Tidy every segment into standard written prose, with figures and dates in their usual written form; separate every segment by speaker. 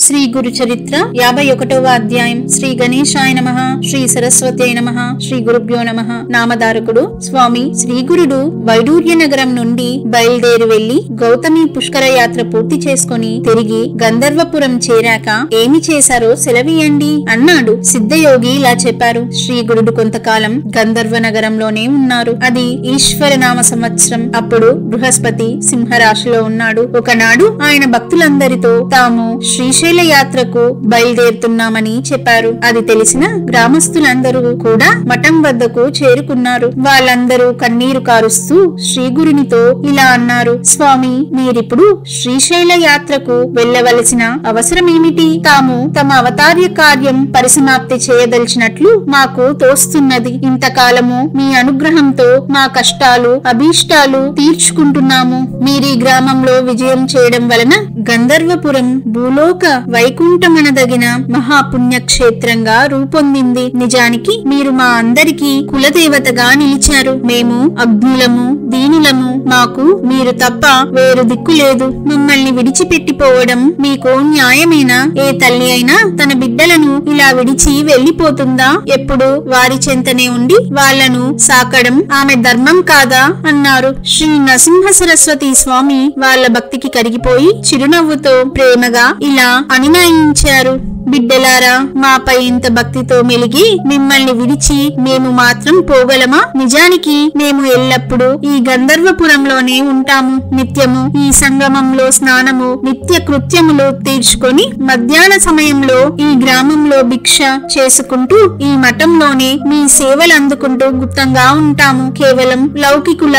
Speaker 1: శ్రీ గురు చరిత్ర 51వ అధ్యాయం. శ్రీ గణేశాయ నమః. శ్రీ సరస్వత్యై నమః. శ్రీ గురుభ్యో నమః. నామధారకుడు స్వామి శ్రీ గురుడు వైడూర్య నగరం నుండి బయలుదేరి వెళ్లి గౌతమి పుష్కర యాత్ర పూర్తి చేసుకుని తిరిగి గంధర్వపురం చేరాక ఏమి చేశారో సెలవీయండి అన్నాడు. సిద్ధయోగి ఇలా చెప్పారు. శ్రీ గురుడు కొంతకాలం గంధర్వ నగరంలోనే ఉన్నారు. అది ఈశ్వర నామ సంవత్సరం. అప్పుడు బృహస్పతి సింహరాశిలో ఉన్నాడు. ఒకనాడు ఆయన భక్తులందరితో తాము శ్రీశైల యాత్రకు బయలుదేరుతున్నామని చెప్పారు. అది తెలిసిన గ్రామస్తులందరూ కూడా మఠం వద్దకు చేరుకున్నారు. వాళ్ళందరూ కన్నీరు కారుస్తూ శ్రీగురునితో ఇలా అన్నారు. స్వామి, మీరిప్పుడు శ్రీశైల యాత్రకు వెళ్లవలసిన అవసరమేమిటి? తాము తమ అవతార్య కార్యం పరిసమాప్తి చేయదలిచినట్లు మాకు తోస్తున్నది. ఇంతకాలము మీ అనుగ్రహంతో మా కష్టాలు అభీష్టాలు తీర్చుకుంటున్నాము. మీరీ గ్రామంలో విజయం చేయడం వలన గంధర్వపురం భూలోక వైకుంఠమనదగిన మహాపుణ్యక్షేత్రంగా రూపొందింది. నిజానికి మీరు మా అందరికీ కులదేవతగా నిలిచారు. మేము అజ్ఞులము, దీనులము. మాకు మీరు తప్ప వేరు దిక్కు లేదు. మమ్మల్ని విడిచిపెట్టిపోవడం మీకు న్యాయమేనా? ఏ తల్లి అయినా తన బిడ్డలను ఇలా విడిచి వెళ్లిపోతుందా? ఎప్పుడు వారి చెంతనే ఉండి వాళ్లను సాకడం ఆమె ధర్మం కాదా అన్నారు. శ్రీ నరసింహ సరస్వతి స్వామి వాళ్ల భక్తికి కరిగిపోయి చిరునవ్వుతో ప్రేమగా ఇలా అనునయించారు. బిడ్డలారా, మాపై ఇంత భక్తితో మెలిగి మిమ్మల్ని విడిచి మేము మాత్రం పోగలమా? నిజానికి మేము ఎల్లప్పుడూ ఈ గంధర్వపురంలోనే ఉంటాము. నిత్యము ఈ సంగమంలో స్నానము, నిత్య కృత్యములు తీర్చుకొని మధ్యాహ్న సమయంలో ఈ గ్రామంలో భిక్ష చేసుకుంటూ ఈ మఠంలోనే మీ సేవలు అందుకుంటూ గుప్తంగా ఉంటాము. కేవలం లౌకికుల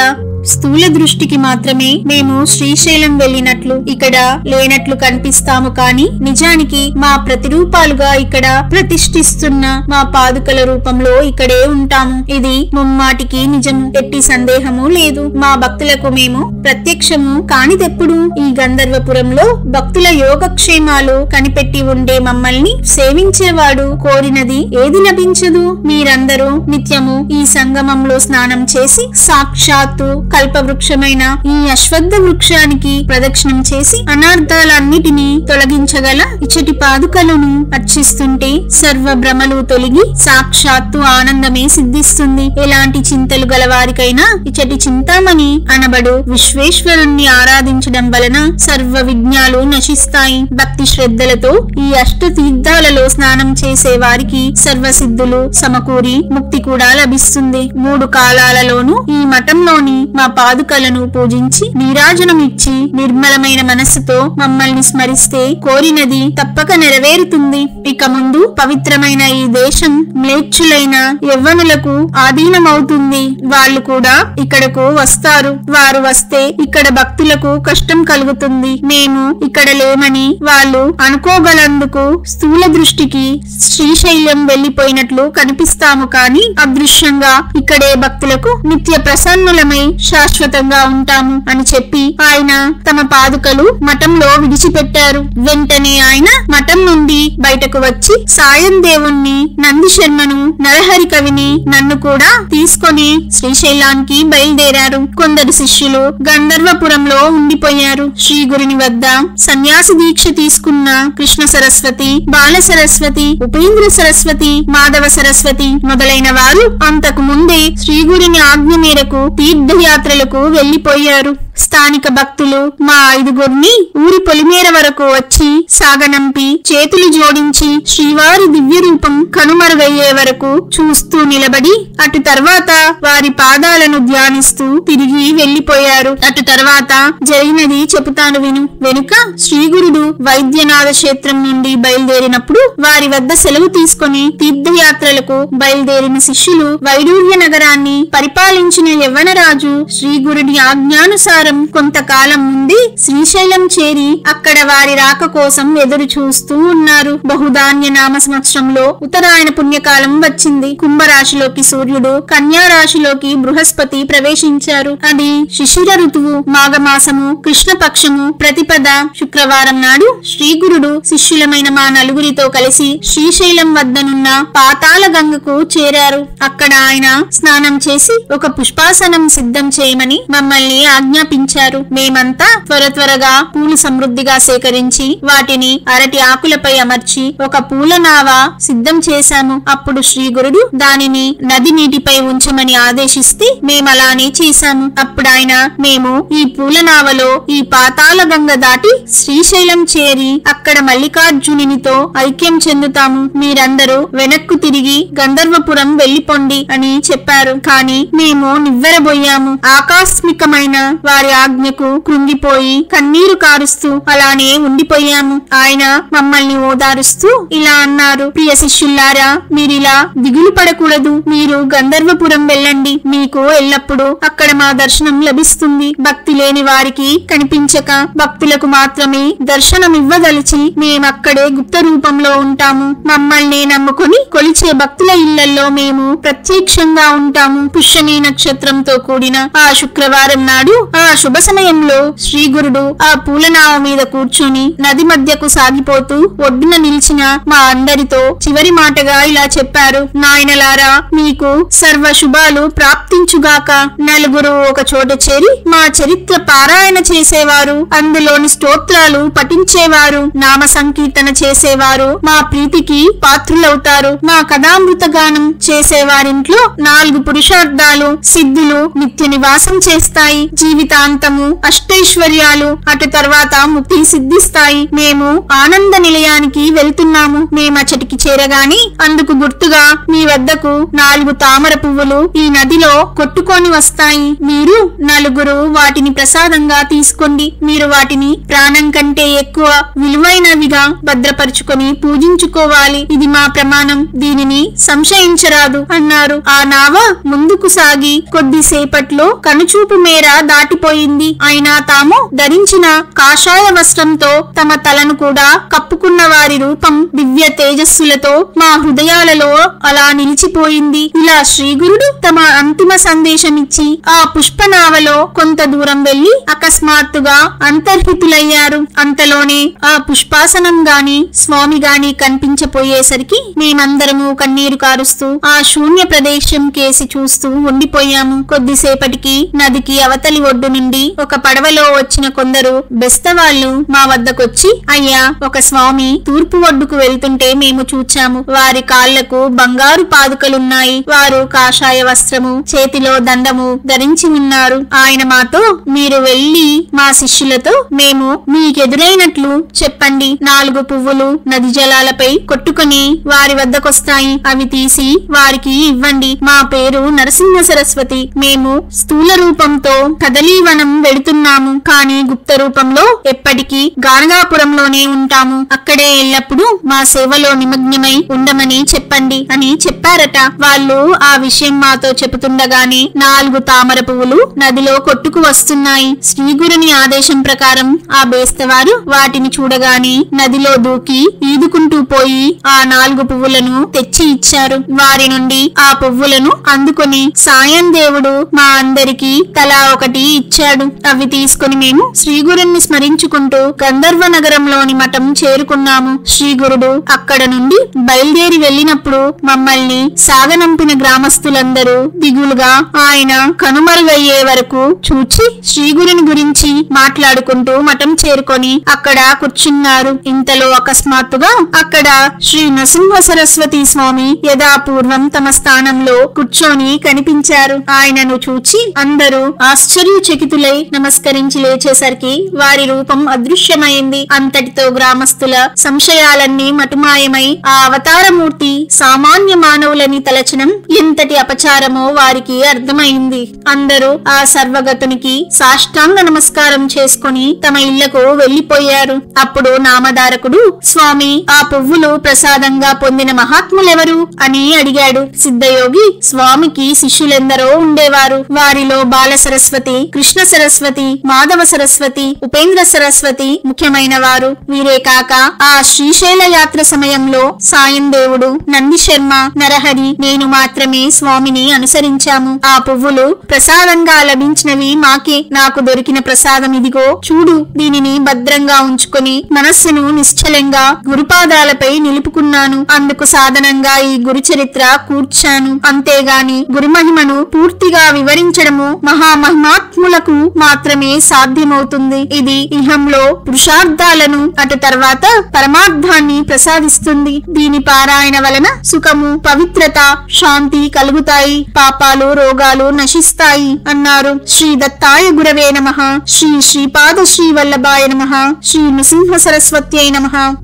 Speaker 1: స్థూల దృష్టికి మాత్రమే మేము శ్రీశైలం వెళ్ళినట్లు ఇక్కడ లేనట్లు కనిపిస్తాము. కాని నిజానికి మా ప్రతిరూపాలుగా ఇక్కడ ప్రతిష్ఠిస్తున్న మా పాదుకల రూపంలో ఇక్కడే ఉంటాము. ఇది ముమ్మాటికి నిజము, ఎట్టి సందేహము లేదు. మా భక్తులకు మేము ప్రత్యక్షము కానిదెప్పుడు? ఈ గంధర్వపురంలో భక్తుల యోగక్షేమాలు కనిపెట్టి ఉండే మమ్మల్ని సేవించేవాడు కోరినది ఏది లభించదు? మీరందరూ నిత్యము ఈ సంగమంలో స్నానం చేసి సాక్షాత్తు కల్పవృక్షమైన ఈ అశ్వత్థ వృక్షానికి ప్రదక్షిణం చేసి అనార్థాలన్నిటినీ తొలగించగల ఇచ్చటి పాదుకలను అర్చిస్తుంటే సర్వ భ్రమలు తొలగి సాక్షాత్తు ఆనందమే సిద్ధిస్తుంది. ఎలాంటి చింతలు గలవారికైనా ఇచ్చటి చింతామణి అనబడు విశ్వేశ్వరుణ్ణి ఆరాధించడం వలన సర్వ విఘ్నాలు నశిస్తాయి. భక్తి శ్రద్ధలతో ఈ అష్ట తీర్థాలలో స్నానం చేసే వారికి సర్వసిద్ధులు సమకూరి ముక్తి కూడా లభిస్తుంది. 3 కాలాలలోనూ ఈ మఠంలోని మా పాదుకలను పూజించి నీరాజనం ఇచ్చి నిర్మలమైన మనస్సుతో మమ్మల్ని స్మరిస్తే కోరినది తప్పక నెరవేరుతుంది. ఇక ముందు పవిత్రమైన ఈ దేశం మ్లేచ్ఛులైన యవ్వనులకు ఆధీనమవుతుంది. వాళ్ళు కూడా ఇక్కడకు వస్తారు. వారు వస్తే ఇక్కడ భక్తులకు కష్టం కలుగుతుంది. మేము ఇక్కడ లేమని వాళ్ళు అనుకోగలందుకు స్థూల దృష్టికి శ్రీశైలం వెళ్లిపోయినట్లు కనిపిస్తాము. కాని అదృశ్యంగా ఇక్కడే భక్తులకు నిత్య ప్రసన్నులమై శాశ్వతంగా ఉంటాము అని చెప్పి ఆయన తమ పాదుకలు మఠంలో విడిచిపెట్టారు. వెంటనే ఆయన మఠం నుండి బయటకు వచ్చి సాయం దేవుణ్ణి, నంది శర్మను, నరహరి కవిని, నన్ను కూడా తీసుకొని శ్రీశైలానికి బయలుదేరారు. కొందరు శిష్యులు గంధర్వపురంలో ఉండిపోయారు. శ్రీ గురుని వద్ద సన్యాసి దీక్ష తీసుకున్న కృష్ణ సరస్వతి, బాల సరస్వతి, ఉపేంద్ర సరస్వతి, మాధవ సరస్వతి మొదలైన వారు అంతకు ముందే శ్రీ గురుని ఆజ్ఞ మేరకు తీర్థయాత్రలకు వెళ్లిపోయారు. స్థానిక భక్తులు మా 5గురిని ఊరి పొలిమేర వరకు వచ్చి సాగనంపి చేతులు జోడించి శ్రీవారి దివ్య రూపం కనుమరుగయ్యే వరకు చూస్తూ నిలబడి అటు తర్వాత వారి పాదాలను ధ్యానిస్తూ తిరిగి వెళ్లిపోయారు. అటు తర్వాత జరిగినది చెబుతాను విను. వెనుక శ్రీగురుడు వైద్యనాథ క్షేత్రం నుండి బయలుదేరినప్పుడు వారి వద్ద సెలవు తీసుకుని తీర్థయాత్రలకు బయలుదేరిన శిష్యులు వైడూర్య నగరాన్ని పరిపాలించిన యవ్వనరాజు శ్రీగురుడి ఆజ్ఞానుసారం కొంతకాలం ముందు శ్రీశైలం చేరి అక్కడ వారి రాక కోసం ఎదురు చూస్తూ ఉన్నారు. బహుధాన్య నామ సంవత్సరంలో ఉత్తరాయణ పుణ్యకాలం వచ్చింది. కుంభరాశిలోకి సూర్యుడు, కన్యా రాశిలోకి బృహస్పతి ప్రవేశించారు. అది శిశిర ఋతువు, మాఘమాసము, కృష్ణపక్షము, ప్రతిపద శుక్రవారం నాడు శ్రీగురుడు శిష్యులమైన మా 4గురితో కలిసి శ్రీశైలం వద్దనున్న పాతాళ గంగకు చేరారు. అక్కడ ఆయన స్నానం చేసి ఒక పుష్పాసనం సిద్ధం చేయమని మమ్మల్ని ఆజ్ఞాపించారు. ఆజ్ఞాపించారు. మేమంతా త్వరగా పూలు సమృద్ధిగా సేకరించి వాటిని అరటి ఆకులపై అమర్చి ఒక పూల నావ సిద్ధం చేశాము. అప్పుడు శ్రీ గురుడు దానిని నది నీటిపై ఉంచమని ఆదేశిస్తే మేమలానే చేశాము. అప్పుడాయన మేము ఈ పూల నావలో ఈ పాతాళ గంగ దాటి శ్రీశైలం చేరి అక్కడ మల్లికార్జునితో ఐక్యం చెందుతాము. మీరందరూ వెనక్కు తిరిగి గంధర్వపురం వెళ్లిపోండి అని చెప్పారు. కాని మేము నివ్వెరబోయాము. ఆకస్మికమైన వారి ఆజ్ఞకు కృంగిపోయి కన్నీరు కారుస్తూ అలానే ఉండిపోయాము. ఆయన మమ్మల్ని ఓదారుస్తూ ఇలా అన్నారు, ప్రియ శిష్యుల్లారా, మీరిలా దిగులు పడకూడదు. మీరు గంధర్వపురం వెళ్ళండి. మీకు ఎల్లప్పుడూ అక్కడ మా దర్శనం లభిస్తుంది. భక్తి లేని వారికి కనిపించక భక్తులకు మాత్రమే దర్శనమివ్వదలిచి మేమక్కడే గుప్త రూపంలో ఉంటాము. మమ్మల్ని నమ్ముకుని కొలిచే భక్తుల ఇళ్లలో మేము ప్రత్యక్షంగా ఉంటాము. పుష్యమి నక్షత్రంతో కూడిన ఆ శుక్రవారం నాడు ఆ శుభ సమయంలో శ్రీ గురుడు ఆ పూలనావ మీద కూర్చొని నది మధ్యకు సాగిపోతూ ఒడ్డున నిలిచిన మా అందరితో చివరి మాటగా ఇలా చెప్పారు, నాయనలారా, మీకు సర్వ శుభాలు ప్రాప్తించుగాక. నలుగురు ఒక చోట చేరి మా చరిత్ర పారాయణ చేసేవారు, అందులోని స్తోత్రాలు పఠించేవారు, నామ సంకీర్తన చేసేవారు మా ప్రీతికి పాత్రులవుతారు. మా కథామృత గానం చేసేవారింట్లో 4 పురుషార్థాలు సిద్ధులు నిత్య నివాసం చేస్తాయి. జీవితాంతము అష్టైశ్వర్యాలు, అటు తర్వాత ముక్తి సిద్ధిస్తాయి. మేము ఆనంద నిలయానికి వెళ్తున్నాము. మేమచ్చటికి చేరగాని అందుకు గుర్తుగా మీ వద్దకు 4 తామర పువ్వులు ఈ నదిలో కొట్టుకొని వస్తాయి. మీరు నలుగురు వాటిని ప్రసాదంగా తీసుకోండి. మీరు వాటిని ప్రాణం కంటే ఎక్కువ విలువైనవిగా భద్రపరుచుకొని పూజించుకోవాలి. ఇది మా ప్రమాణం. దీనిని సంశయించరాదు అన్నారు. ఆ నావ ముందుకు సాగి కొద్దిసేపట్లో కనుచూపు మేర దాటిపోయింది. అయినా తాము ధరించిన కాషాయ వస్త్రంతో తమ తలను కూడా కప్పుకున్న వారి రూపం దివ్య తేజస్సులతో మా హృదయాలలో అలా నిలిచిపోయింది. ఇలా శ్రీగురుడు తమ అంతిమ సందేశమిచ్చి ఆ పుష్పనావలో కొంత దూరం వెళ్లి అకస్మాత్తుగా అంతర్హితులయ్యారు. అంతలోనే ఆ పుష్పాసనం గాని స్వామి గాని కనిపించపోయేసరికి మేమందరము కన్నీరు కారుస్తూ ఆ శూన్య ప్రదేశం కేసి చూస్తూ ఉండిపోయాము. కొద్దిసేపటికి నదికి అవతలి ఒడ్డు నుండి ఒక పడవలో వచ్చిన కొందరు బెస్తవాళ్లు మా వద్దకొచ్చి, అయ్యా, ఒక స్వామి తూర్పు ఒడ్డుకు వెళ్తుంటే మేము చూచాము. వారి కాళ్లకు బంగారు పాదుకలున్నాయి. వారు కాషాయ వస్త్రము, చేతిలో దండము ధరించి ఉన్నారు. ఆయన మాతో, మీరు వెళ్లి మా శిష్యులతో మేము మీకెదురైనట్లు చెప్పండి. 4 పువ్వులు నది జలాలపై కొట్టుకుని వారి వద్దకొస్తాయి. అవి తీసి వారికి ఇవ్వండి. మా పేరు నరసింహ సరస్వతి. మేము స్థూల రూపంతో కదలీవనం వెడుతున్నాము. కాని గుప్త రూపంలో ఎప్పటికీ గానగాపురంలోనే ఉంటాము. అక్కడే ఎల్లప్పుడూ మా సేవలో నిమగ్నమై ఉండమని చెప్పండి అని చెప్పారట. వాళ్ళు ఆ విషయం మాతో చెబుతుండగానే 4 తామర పువ్వులు నదిలో కొట్టుకు వస్తున్నాయి. శ్రీగురుని ఆదేశం ప్రకారం ఆ బేస్తవారు వాటిని చూడగానే నదిలో దూకి ఈదుకుంటూ పోయి ఆ 4 పువ్వులను తెచ్చి ఇచ్చారు. వారి నుండి ఆ పువ్వులను అందుకొని సాయం దేవుడు మా అందరికి తలా ఒకటి ఇచ్చాడు. అవి తీసుకుని మేము శ్రీగురుని స్మరించుకుంటూ గంధర్వ నగరంలోని మఠం చేరుకున్నాము. శ్రీగురుడు అక్కడ నుండి బయలుదేరి వెళ్లినప్పుడు మమ్మల్ని సాగనంపిన గ్రామస్తులందరూ దిగులుగా ఆయన కనుమరుగయ్యే వరకు చూచి శ్రీగురుని గురించి మాట్లాడుకుంటూ మఠం చేరుకొని అక్కడ కూర్చున్నారు. ఇంతలో అకస్మాత్తుగా అక్కడ శ్రీ నరసింహ సరస్వతి స్వామి యథాపూర్వం తమ స్థానంలో కూర్చొని కనిపించారు. ఆయనను చూచి అందరూ ఆశ్చర్యచకితులై నమస్కరించి లేచేసరికి వారి రూపం అదృశ్యమైంది. అంతటితో గ్రామస్తుల సంశయాలన్నీ మటుమాయమై ఆ అవతారమూర్తి సామాన్య మానవులని తలచనం ఎంతటి అపచారమో వారికి అర్థమైంది. అందరూ ఆ సర్వగతునికి సాష్టాంగ నమస్కారం చేసుకుని తమ ఇళ్లకు వెళ్లిపోయారు. అప్పుడు నామధారకుడు, స్వామి, ఆ పువ్వులు ప్రసాదంగా పొందిన మహాత్ములెవరు అని అడిగాడు. సిద్ధయోగి, స్వామికి శిష్యులెందరో ఉండేవారు. వారిలో బాల సరస్వతి, కృష్ణ సరస్వతి, మాధవ సరస్వతి, ఉపేంద్ర సరస్వతి ముఖ్యమైన వారు. వీరే కాక ఆ శ్రీశైల యాత్ర సమయంలో సాయం దేవుడు, నంది శర్మ, నరహరి, నేను మాత్రమే స్వామిని అనుసరించాము. ఆ పువ్వులు ప్రసాదంగా లభించినవి మాకే. నాకు దొరికిన ప్రసాదం ఇదిగో చూడు. దీనిని భద్రంగా ఉంచుకొని మనస్సును నిశ్చలంగా గురుపాదాలపై నిలుపుకున్నాను. అందుకు సాధనంగా ఈ గురు చరిత్ర కూర్చాను. అంతేగాని గురుమహిమను పూర్తిగా వివరించడము మహామహిమాత్ముల ఆత్మలకు మాత్రమే సాధ్యమవుతుంది. ఇది ఇహంలో పురుషార్థాలను, అటు తర్వాత పరమార్థాన్ని ప్రసాదిస్తుంది. దీని పారాయణ వలన సుఖము, పవిత్రత, శాంతి కలుగుతాయి. పాపాలు, రోగాలు నశిస్తాయి అన్నారు. శ్రీ దత్తాయ గురవే నమః. శ్రీ శ్రీపాద శ్రీ వల్లభాయ నమః. శ్రీ నృసింహ సరస్వత్యై నమః.